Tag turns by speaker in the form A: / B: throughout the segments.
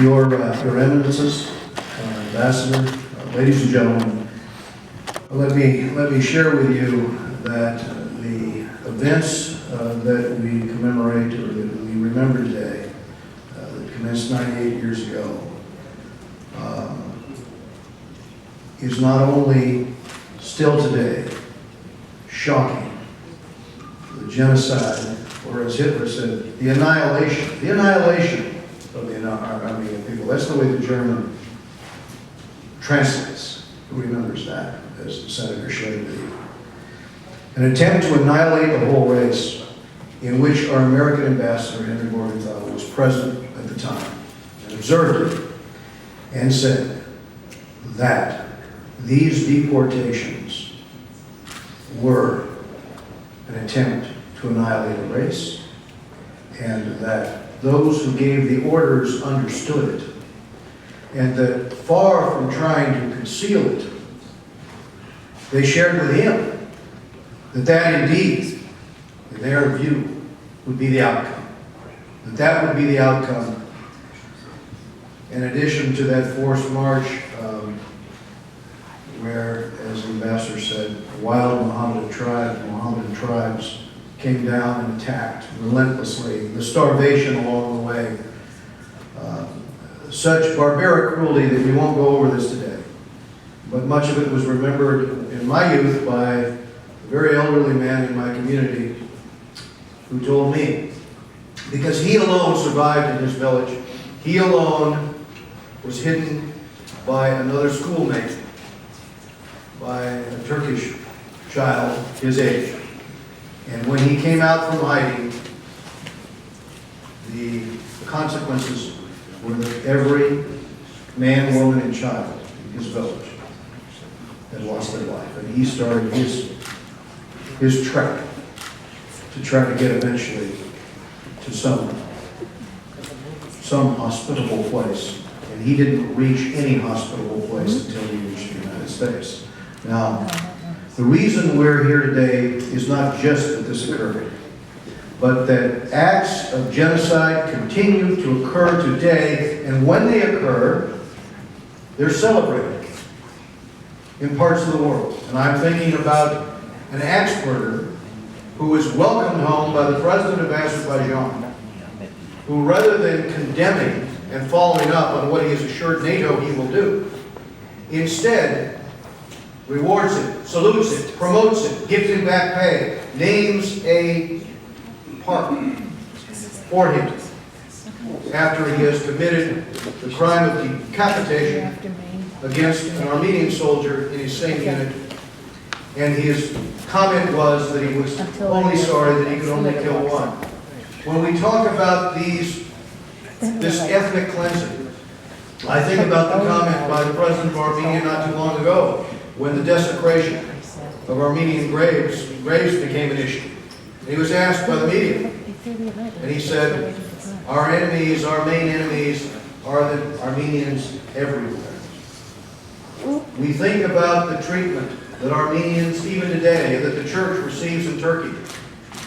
A: Your Eminences, Ambassador, ladies and gentlemen, let me share with you that the events that we commemorate or that we remember today, that commenced 98 years ago, is not only still today shocking, the genocide, or as Hitler said, the annihilation of the Armenian people. That's the way the German translates. Who remembers that, as Senator Shea did. An attempt to annihilate the whole race, in which our American Ambassador Henry Morgenthau was present at the time and observed it and said that these deportations were an attempt to annihilate a race, and that those who gave the orders understood it, and that far from trying to conceal it, they shared with him that indeed, in their view, would be the outcome. That would be the outcome. In addition to that forced march, where, as the ambassador said, wild Mohammedan tribes came down and attacked relentlessly, the starvation along the way, such barbaric cruelty that we won't go over this today. But much of it was remembered in my youth by a very elderly man in my community who told me, because he alone survived in his village, he alone was hidden by another schoolmate, by a Turkish child his age. And when he came out from hiding, the consequences were that every man, woman, and child in his village had lost their life. And he started his trek to try to get eventually to some hospitable place. And he didn't reach any hospitable place until he reached the United States. Now, the reason we're here today is not just that this occurred, but that acts of genocide continue to occur today, and when they occur, they're celebrated in parts of the world. And I'm thinking about an axe murderer who was welcomed home by the President of Azerbaijan, who, rather than condemning and following up on what he has assured NATO he will do, instead rewards it, salutes it, promotes it, gives him back pay, names a park for him after he has committed the crime of decapitation against an Armenian soldier in his same unit. And his comment was that he was only sorry that he could only kill one. When we talk about this ethnic cleansing, I think about the comment by the President of Armenia not too long ago, when the desecration of Armenian graves became an issue. And he was asked by the media, and he said, our enemies, our main enemies, are the Armenians everywhere. We think about the treatment that Armenians, even today, that the church receives in Turkey.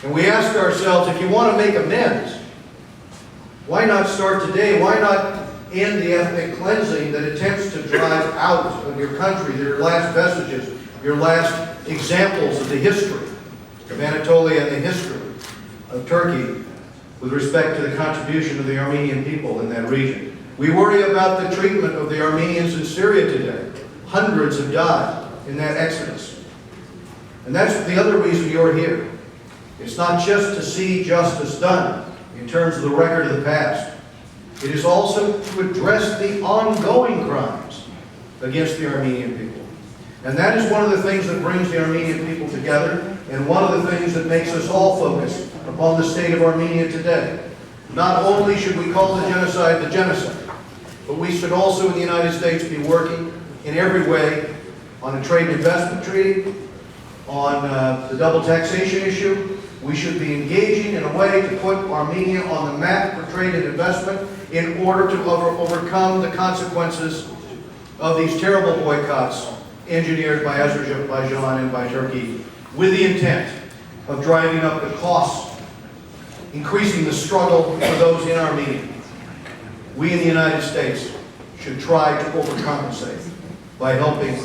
A: And we ask ourselves, if you want to make amends, why not start today? Why not end the ethnic cleansing that attempts to drive out of your country your last vestiges, your last examples of the history of Anatolia and the history of Turkey with respect to the contribution of the Armenian people in that region. We worry about the treatment of the Armenians in Syria today. Hundreds have died in that exodus. And that's the other reason you're here. It's not just to see justice done in terms of the record of the past. It is also to address the ongoing crimes against the Armenian people. And that is one of the things that brings the Armenian people together, and one of the things that makes us all focus upon the state of Armenia today. Not only should we call the genocide, but we should also in the United States be working in every way on a trade and investment treaty, on the double taxation issue. We should be engaging in a way to put Armenia on the map for trade and investment in order to overcome the consequences of these terrible boycotts engineered by Azerbaijan and by Turkey with the intent of driving up the costs, increasing the struggle for those in Armenia. we in the United States should try to overcompensate by helping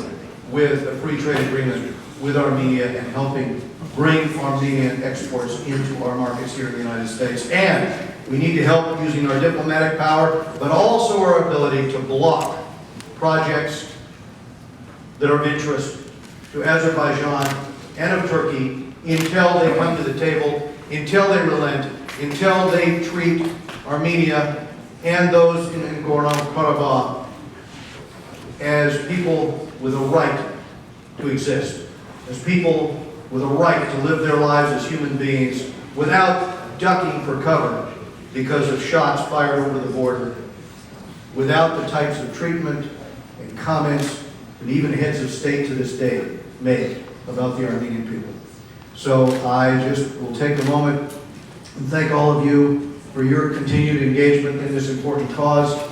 A: with a free trade agreement with Armenia and helping bring Armenian exports into our markets here in the United States. And we need to help using our diplomatic power, but also our ability to block projects that are of interest to Azerbaijan and of Turkey until they come to the table, until they relent, until they treat Armenia and those in Nagorno-Karabakh as people with a right to exist, as people with a right to live their lives as human beings without ducking for cover because of shots fired over the border, without the types of treatment and comments that even heads of state to this day make about the Armenian people. So I just will take a moment and thank all of you for your continued engagement in this important cause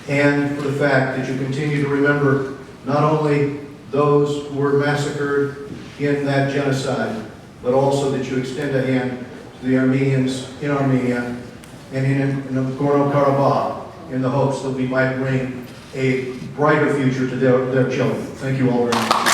A: and for the fact that you continue to remember not only those who were massacred in that genocide, but also that you extend a hand to the Armenians in Armenia and in Nagorno-Karabakh in the hopes that we might bring a brighter future to their children. Thank you all very much.